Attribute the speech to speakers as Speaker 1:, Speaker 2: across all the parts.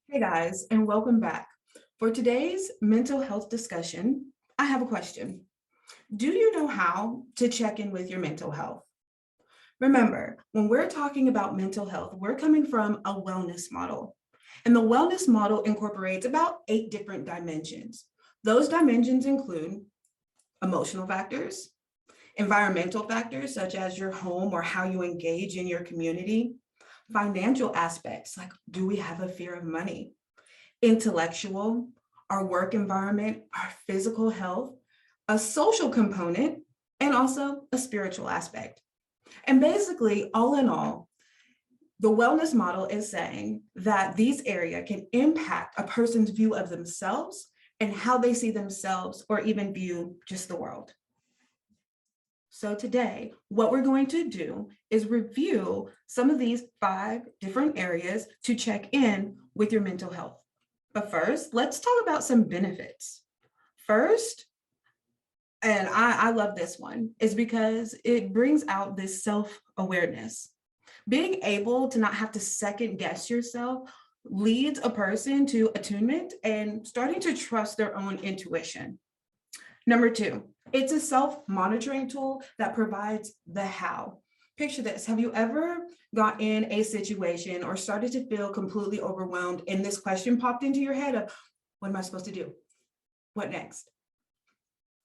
Speaker 1: Hey guys, and welcome back. For today's mental health discussion, I have a question. Do you know how to check in with your mental health? Remember, when we're talking about mental health, we're coming from a wellness model. And the wellness model incorporates about 8 different dimensions. Those dimensions include emotional factors, environmental factors such as your home or how you engage in your community, financial aspects like do we have a fear of money? Intellectual, our work environment, our physical health, a social component, and also a spiritual aspect. And basically, all in all, the wellness model is saying that these areas can impact a person's view of themselves and how they see themselves or even view just the world. So today, what we're going to do is review some of these 5 different areas to check in with your mental health. But first, let's talk about some benefits. First, and I love this one, is because it brings out this self-awareness. Being able to not have to second guess yourself leads a person to attunement and starting to trust their own intuition. Number 2, it's a self-monitoring tool that provides the how. Picture this. Have you ever got in a situation or started to feel completely overwhelmed and this question popped into your head of, what am I supposed to do? What next?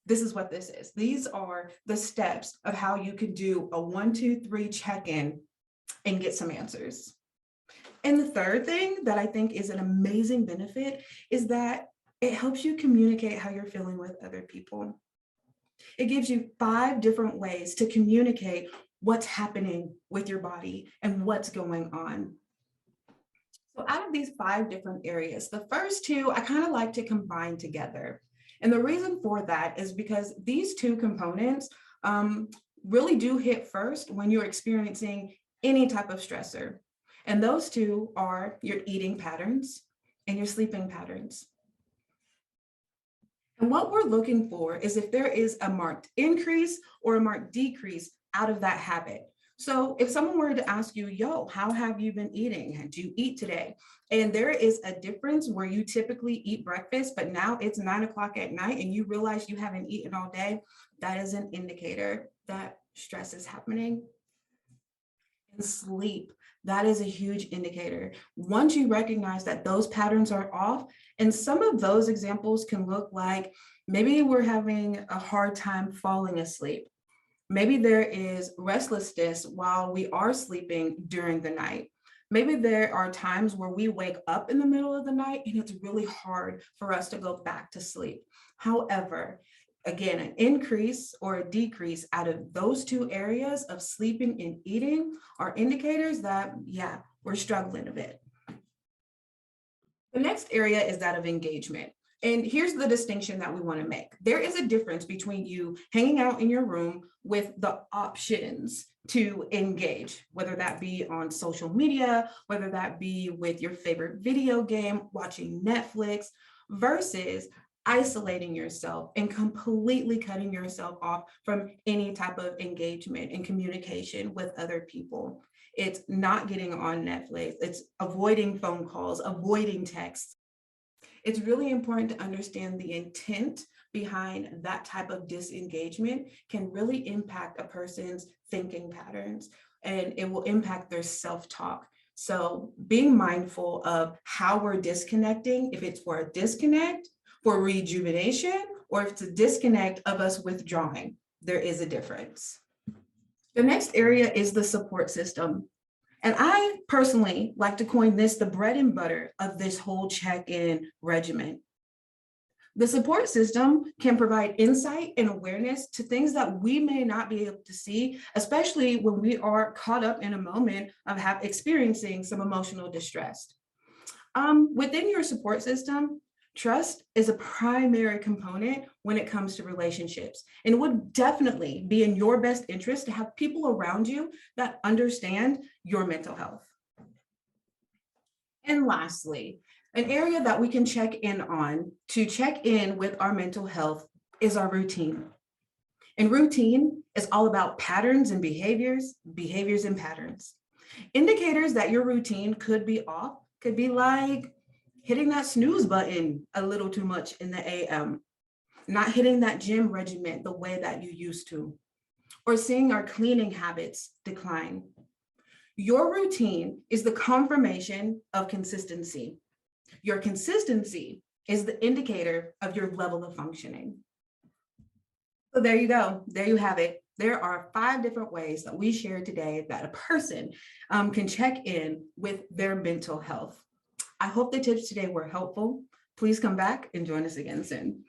Speaker 1: This is what this is. These are the steps of how you could do a 1, 2, 3 check-in and get some answers. And the third thing that I think is an amazing benefit is that it helps you communicate how you're feeling with other people. It gives you 5 different ways to communicate what's happening with your body and what's going on. So out of these 5 different areas, the first 2 I kind of like to combine together. And the reason for that is because these 2 components really do hit first when you're experiencing any type of stressor. And those 2 are your eating patterns and your sleeping patterns. And what we're looking for is if there is a marked increase or a marked decrease out of that habit. So if someone were to ask you, yo, how have you been eating? Do you eat today? And there is a difference where you typically eat breakfast, but now it's 9 o'clock at night and you realize you haven't eaten all day, that is an indicator that stress is happening. And sleep, that is a huge indicator. Once you recognize that those patterns are off, and some of those examples can look like maybe we're having a hard time falling asleep. Maybe there is restlessness while we are sleeping during the night. Maybe there are times where we wake up in the middle of the night and it's really hard for us to go back to sleep. However, again, an increase or a decrease out of those 2 areas of sleeping and eating are indicators that, yeah, we're struggling a bit. The next area is that of engagement. And here's the distinction that we want to make. There is a difference between you hanging out in your room with the options to engage, whether that be on social media, whether that be with your favorite video game, watching Netflix, versus isolating yourself and completely cutting yourself off from any type of engagement and communication with other people. It's not getting on Netflix. It's avoiding phone calls, avoiding texts. It's really important to understand the intent behind that type of disengagement can really impact a person's thinking patterns and it will impact their self-talk. So being mindful of how we're disconnecting, if it's for a disconnect, for rejuvenation, or if it's a disconnect of us withdrawing, there is a difference. The next area is the support system. And I personally like to coin this the bread and butter of this whole check-in regimen. The support system can provide insight and awareness to things that we may not be able to see, especially when we are caught up in a moment of experiencing some emotional distress. Within your support system, trust is a primary component when it comes to relationships. And it would definitely be in your best interest to have people around you that understand your mental health. And lastly, an area that we can check in on to check in with our mental health is our routine. And routine is all about patterns and behaviors, and patterns. Indicators that your routine could be off could be like hitting that snooze button a little too much in the AM, not hitting that gym regimen the way that you used to, or seeing our cleaning habits decline. Your routine is the confirmation of consistency. Your consistency is the indicator of your level of functioning. So there you go. There you have it. There are 5 different ways that we shared today that a person can check in with their mental health. I hope the tips today were helpful. Please come back and join us again soon.